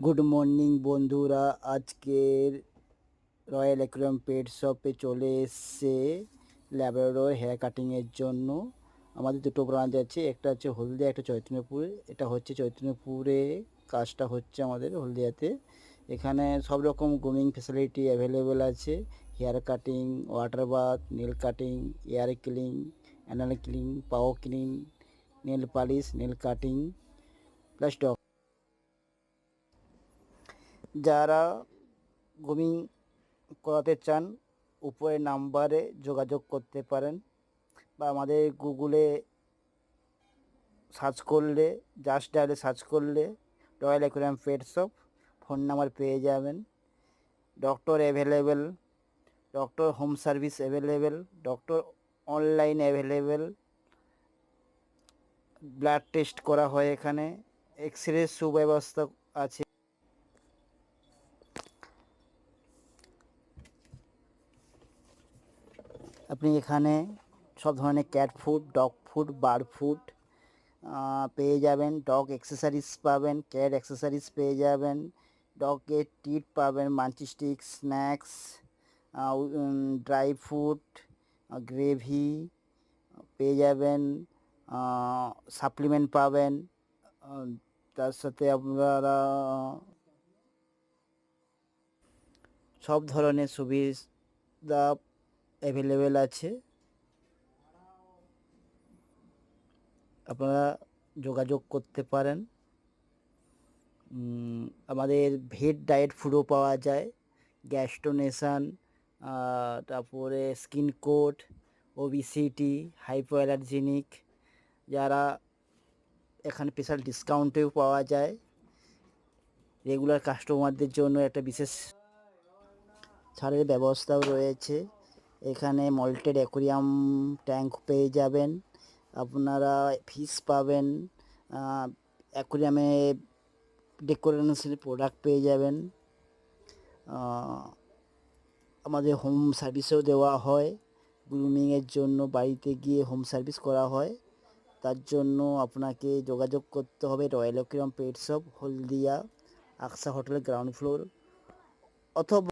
Good morning বন্ধুরা, আজকের royal Aquarium পেট শপে চলে এসছে ল্যাব্রাডর হেয়ার কাটিংয়ের জন্য। আমাদের দুটো ব্রাঞ্চ আছে, একটা হচ্ছে হলদিয়া, একটা চৈতন্যপুরে। এটা হচ্ছে চৈতন্যপুরে, কাজটা হচ্ছে আমাদের হলদিয়াতে। এখানে সব রকম গ্রুমিং ফেসিলিটি অ্যাভেলেবেল আছে। Hair cutting, water bath, nail cutting, ear clean, anal clean, paw clean, nail polish, nail cutting plus dog. যারা গ্রুমিং করাতে চান উপরের নাম্বারে যোগাযোগ করতে পারেন, বা আমাদের গুগলে সার্চ করলে, জাস্ট ডায়ালে সার্চ করলে Royal Aquarium pet shop phone number পেয়ে যাবেন। Doctor available, doctor home service available, doctor online available. Blood test করা হয় এখানে, এক্স রে সুব্যবস্থা আছে। আপনি এখানে সব ধরনের cat food, dog food, bird food পেয়ে যাবেন। ডগ অ্যাক্সেসরিজ পাবেন, ক্যাট অ্যাক্সেসরিজ পেয়ে যাবেন, ডগের টিট পাবেন, munchy stick, snacks, dry fruit, gravy পেয়ে যাবেন, সাপ্লিমেন্ট পাবেন। তার সাথে আপনারা সব ধরনের সুবিধা অ্যাভেলেবেল আছে। আপনারা যোগাযোগ করতে পারেন। আমাদের ভেট ডায়েট ফুডও পাওয়া যায়, গ্যাস্ট্রোনেশন, তারপরে skin coat, obesity, hypoallergenic, যারা এখানে স্পেশাল ডিসকাউন্টেও পাওয়া যায়। রেগুলার কাস্টমারদের জন্য একটা বিশেষ ছাড়ের ব্যবস্থাও রয়েছে। এখানে মল্টেড অ্যাকোরিয়াম ট্যাঙ্ক পেয়ে যাবেন, আপনারা ফিশ পাবেন, অ্যাকোরিয়ামে ডেকোরেশনের প্রোডাক্ট পেয়ে যাবেন। আমাদের হোম সার্ভিসও দেওয়া হয়, গ্রুমিংয়ের জন্য বাড়িতে গিয়ে হোম সার্ভিস করা হয়। তার জন্য আপনাকে যোগাযোগ করতে হবে Royal Aquarium pet shop, Haldia, Aksa হোটেলের গ্রাউন্ড ফ্লোর, অথবা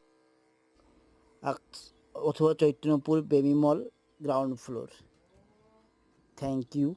অথবা Chaitanyapur baby mall ground floor. Thank you.